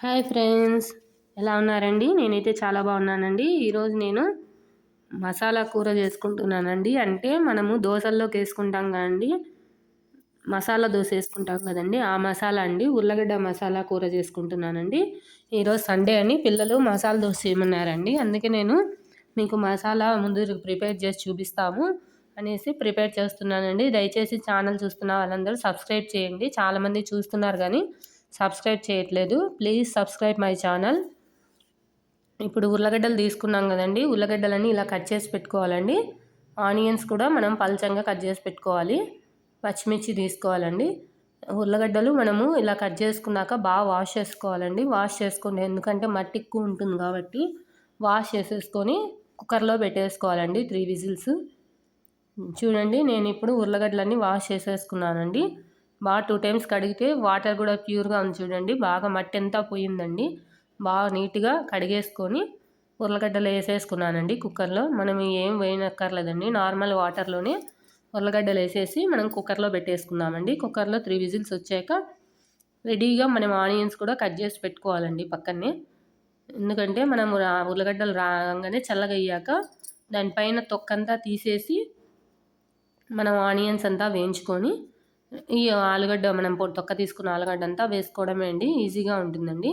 Hi friends, ఎలా ఉన్నారండి? నేనైతే చాలా బాగున్నానండి. ఈరోజు నేను మసాలా కూర చేసుకుంటున్నానండి. అంటే మనము దోశల్లోకి వేసుకుంటాం కదండి, మసాలా దోశ వేసుకుంటాం కదండి, ఆ మసాలా అండి. ఉర్లగడ్డ మసాలా కూర చేసుకుంటున్నానండి. ఈరోజు సండే అని పిల్లలు మసాలా దోశ చేయమన్నారండి. అందుకే నేను మీకు మసాలా ముందు ప్రిపేర్ చేసి చూపిస్తాము అనేసి ప్రిపేర్ చేస్తున్నానండి. దయచేసి ఛానల్ చూస్తున్న వాళ్ళందరూ సబ్స్క్రైబ్ చేయండి. చాలామంది చూస్తున్నారు కానీ సబ్స్క్రైబ్ చేయట్లేదు. Please subscribe my channel. ఇప్పుడు ఉర్లగడ్డలు తీసుకున్నాం కదండి, ఉర్లగడ్డలని ఇలా కట్ చేసి పెట్టుకోవాలండి. ఆనియన్స్ కూడా మనం పల్చంగా కట్ చేసి పెట్టుకోవాలి. పచ్చిమిర్చి తీసుకోవాలండి. ఉర్లగడ్డలు మనము ఇలా కట్ చేసుకున్నాక బాగా వాష్ చేసుకోవాలండి. వాష్ చేసుకోండి, ఎందుకంటే మట్టి ఎక్కువ ఉంటుంది కాబట్టి వాష్ చేసేసుకొని కుక్కర్లో పెట్టేసుకోవాలండి 3 విజిల్స్. చూడండి, నేను ఇప్పుడు ఉర్లగడ్డలన్నీ వాష్ చేసేసుకున్నానండి. బాగా 2 టైమ్స్ కడిగితే వాటర్ కూడా ప్యూర్గా ఉంది. చూడండి, బాగా మట్టి అంతా పోయిందండి. బాగా నీట్గా కడిగేసుకొని ఉర్లగడ్డలు వేసేసుకున్నానండి కుక్కర్లో. మనం ఏం వేయనక్కర్లేదండి, నార్మల్ వాటర్లోనే ఉర్లగడ్డలు వేసేసి మనం కుక్కర్లో పెట్టేసుకుందామండి. కుక్కర్లో 3 విజిల్స్ వచ్చాక రెడీగా మనం ఆనియన్స్ కూడా కట్ చేసి పెట్టుకోవాలండి పక్కనే. ఎందుకంటే మనం ఉర్లగడ్డలు రాగానే చల్లగా అయ్యాక దానిపైన తొక్కంతా తీసేసి మనం ఆనియన్స్ అంతా వేయించుకొని ఈ ఆలుగడ్డ మనం తొక్క తీసుకున్న ఆలుగడ్డ అంతా వేసుకోవడమే అండి. ఈజీగా ఉంటుందండి.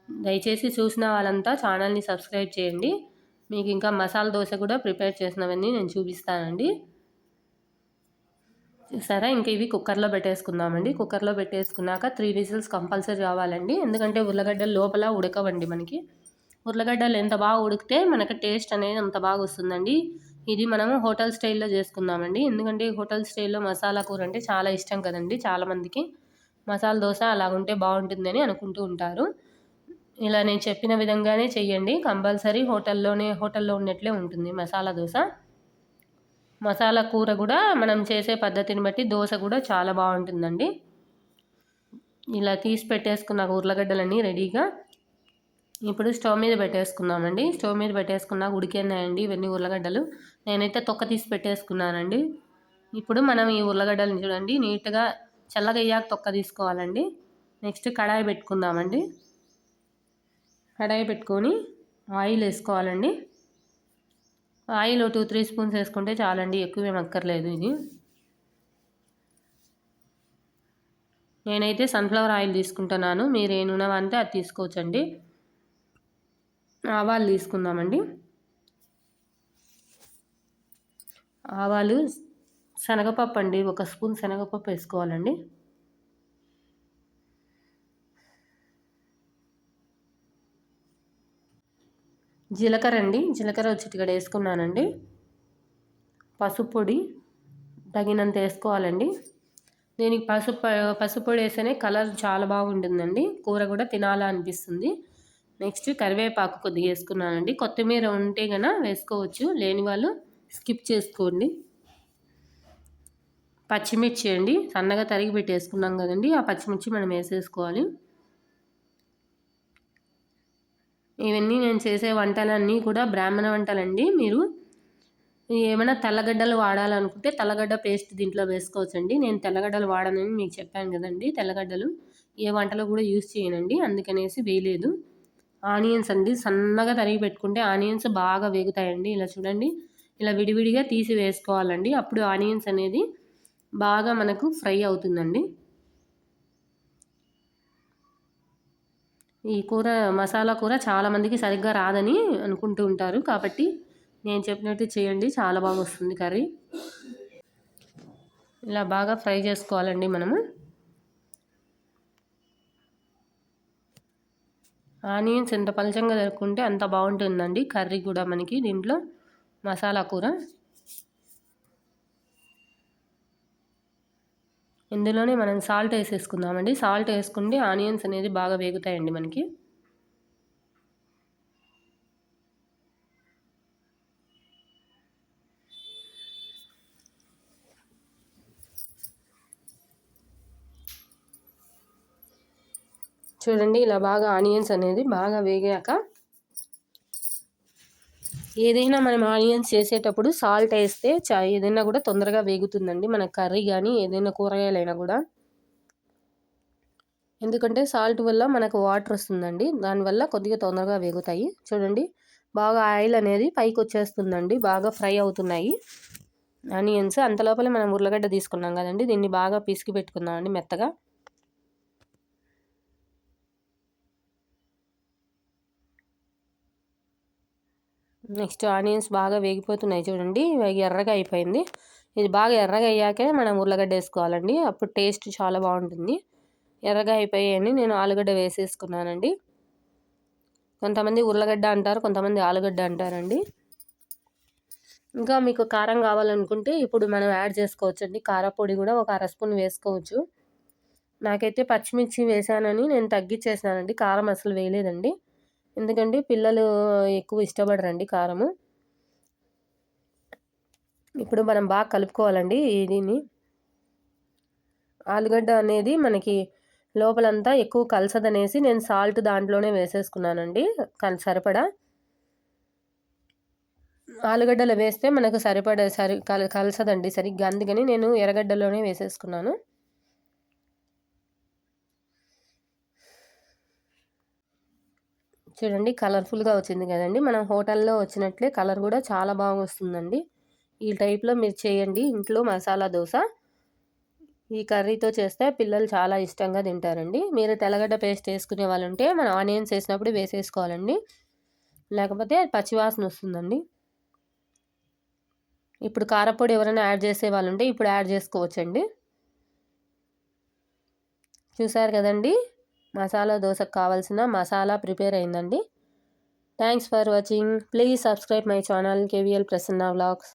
దయచేసి చూసిన వాళ్ళంతా ఛానల్ని సబ్స్క్రైబ్ చేయండి. మీకు ఇంకా మసాలా దోశ కూడా ప్రిపేర్ చేసినవన్నీ నేను చూపిస్తానండి. సరే, ఇంక ఇవి కుక్కర్లో పెట్టేసుకుందామండి. కుక్కర్లో పెట్టేసుకున్నాక 3 విజిల్స్ కంపల్సరీ రావాలండి. ఎందుకంటే ఉర్లగడ్డలు లోపల ఉడకవండి మనకి. ఉర్లగడ్డలు ఎంత బాగా ఉడికితే మనకి టేస్ట్ అనేది అంత బాగా వస్తుందండి. ఇది మనము హోటల్ స్టైల్లో చేసుకుందామండి. ఎందుకంటే హోటల్ స్టైల్లో మసాలా కూర అంటే చాలా ఇష్టం కదండి చాలామందికి. మసాలా దోశ అలా ఉంటే బాగుంటుందని అనుకుంటూ ఉంటారు. ఇలా నేను చెప్పిన విధంగానే చెయ్యండి. కంపల్సరీ హోటల్లో ఉన్నట్లే ఉంటుంది మసాలా దోశ. మసాలా కూర కూడా మనం చేసే పద్ధతిని బట్టి దోశ కూడా చాలా బాగుంటుందండి. ఇలా తీసి పెట్టేసుకున్న ఉర్లగడ్డలన్నీ రెడీగా ఇప్పుడు స్టవ్ మీద పెట్టేసుకుందామండి. స్టవ్ మీద పెట్టేసుకున్నాక ఉడికేనాయండి ఇవన్నీ ఉర్లగడ్డలు. నేనైతే తొక్క తీసి పెట్టేసుకున్నానండి. ఇప్పుడు మనం ఈ ఉర్లగడ్డలను చూడండి నీట్గా చల్లగా అయ్యాక తొక్క తీసుకోవాలండి. నెక్స్ట్ కడాయి పెట్టుకుందామండి. కడాయి పెట్టుకొని ఆయిల్ వేసుకోవాలండి. ఆయిల్ 2-3 స్పూన్స్ వేసుకుంటే చాలండి, ఎక్కువేం అక్కర్లేదు. ఇది నేనైతే సన్ఫ్లవర్ ఆయిల్ తీసుకుంటున్నాను. మీరు ఏ నూనె అంటే అది తీసుకోవచ్చండి. ఆవాలు తీసుకుందామండి. ఆవాలు, శనగపప్పు అండి, 1 స్పూన్ శనగపప్పు వేసుకోవాలండి. జీలకర్ర అండి, జీలకర్ర చిటికెడు వేసుకున్నానండి. పసుపు పొడి తగినంత వేసుకోవాలండి. దీనికి పసుపు పొడి వేస్తేనే కలర్ చాలా బాగుంటుందండి, కూర కూడా తినాలా అనిపిస్తుంది. నెక్స్ట్ కరివేపాకు కొద్దిగా వేసుకున్నానండి. కొత్తిమీర ఉంటే కనుక వేసుకోవచ్చు, లేని వాళ్ళు స్కిప్ చేసుకోండి. పచ్చిమిర్చి అండి, సన్నగా తరిగి పెట్టి వేసుకున్నాం కదండి, ఆ పచ్చిమిర్చి మనం వేసేసుకోవాలి. ఇవన్నీ నేను చేసే వంటలన్నీ కూడా బ్రాహ్మణ వంటలండి. మీరు ఏమైనా తెల్లగడ్డలు వాడాలనుకుంటే తెల్లగడ్డ పేస్ట్ దీంట్లో వేసుకోవచ్చండి. నేను తెల్లగడ్డలు వాడనని మీకు చెప్పాను కదండి. తెల్లగడ్డలు ఏ వంటలో కూడా యూజ్ చేయనండి, అందుకనేసి వేయలేదు. ఆనియన్స్ అండి, సన్నగా తరిగి పెట్టుకుంటే ఆనియన్స్ బాగా వేగుతాయండి. ఇలా చూడండి, ఇలా విడివిడిగా తీసి వేసుకోవాలండి. అప్పుడు ఆనియన్స్ అనేది బాగా మనకు ఫ్రై అవుతుందండి. ఈ కూర మసాలా కూర చాలామందికి సరిగ్గా రాదని అనుకుంటూ ఉంటారు, కాబట్టి నేను చెప్పినట్టు చేయండి, చాలా బాగా వస్తుంది కర్రీ. ఇలా బాగా ఫ్రై చేసుకోవాలండి మనము. ఆనియన్స్ ఎంత పలచంగా తరుక్కుంటే అంత బాగుంటుందండి కర్రీ కూడా మనకి దీంట్లో మసాలా కూర. ఇందులోనే మనం సాల్ట్ వేసేసుకుందామండి. సాల్ట్ వేసుకుంటే ఆనియన్స్ అనేది బాగా వేగుతాయండి మనకి. చూడండి, ఇలా బాగా ఆనియన్స్ అనేది బాగా వేగాక ఏదైనా మనం ఆనియన్స్ చేసేటప్పుడు సాల్ట్ వేస్తే ఏదైనా కూడా తొందరగా వేగుతుందండి మన కర్రీ కానీ ఏదైనా కూరగాయలైనా కూడా. ఎందుకంటే సాల్ట్ వల్ల మనకు వాటర్ వస్తుందండి. దానివల్ల కొద్దిగా తొందరగా వేగుతాయి. చూడండి బాగా ఆయిల్ అనేది పైకి వచ్చేస్తుందండి. బాగా ఫ్రై అవుతున్నాయి ఆనియన్స్. అంతలోపలే మనం ఉర్లగడ్డ తీసుకున్నాం కదండి, దీన్ని బాగా పిసికి పెట్టుకుందామండి మెత్తగా. నెక్స్ట్ ఆనియన్స్ బాగా వేగిపోతున్నాయి చూడండి, ఎర్రగా అయిపోయింది. ఇది బాగా ఎర్రగా అయ్యాకే మనం ఉర్లగడ్డ వేసుకోవాలండి, అప్పుడు టేస్ట్ చాలా బాగుంటుంది. ఎర్రగా అయిపోయాయని నేను ఆలుగడ్డ వేసేసుకున్నానండి. కొంతమంది ఉర్లగడ్డ అంటారు, కొంతమంది ఆలుగడ్డ అంటారండి. ఇంకా మీకు కారం కావాలనుకుంటే ఇప్పుడు మనం యాడ్ చేసుకోవచ్చండి. కారపొడి కూడా ఒక అర స్పూన్ వేసుకోవచ్చు. నాకైతే పచ్చిమిర్చి వేసానని నేను తగ్గించేసానండి, కారం అసలు వేయలేదండి. ఎందుకంటే పిల్లలు ఎక్కువ ఇష్టపడరండి కారము. ఇప్పుడు మనం బాగా కలుపుకోవాలండి దీన్ని. ఆలుగడ్డ అనేది మనకి లోపలంతా ఎక్కువ కలసదనేసి నేను సాల్ట్ దాంట్లోనే వేసేసుకున్నానండి సరిపడా. ఆలుగడ్డలు వేస్తే మనకు సరిపడా కలసదండి సరిగ్గా, అందుకని నేను ఎర్రగడ్డలోనే వేసేసుకున్నాను. చూడండి కలర్ఫుల్గా వచ్చింది కదండి, మనం హోటల్లో వచ్చినట్లే కలర్ కూడా చాలా బాగా వస్తుందండి. ఈ టైప్లో మీరు చేయండి ఇంట్లో మసాలా దోశ. ఈ కర్రీతో చేస్తే పిల్లలు చాలా ఇష్టంగా తింటారండి. మీరు తెల్లగడ్డ పేస్ట్ వేసుకునే వాళ్ళు ఉంటే మనం ఆనియన్స్ వేసినప్పుడు వేసేసుకోవాలండి, లేకపోతే పచ్చివాసన వస్తుందండి. ఇప్పుడు కారపొడి ఎవరైనా యాడ్ చేసే వాళ్ళు ఉంటే ఇప్పుడు యాడ్ చేసుకోవచ్చండి. చూసారు కదండి, మసాలా దోశకు కావాల్సిన మసాలా ప్రిపేర్ అయిందండి. Thanks for watching. Please subscribe my channel KVL Prasanna vlogs.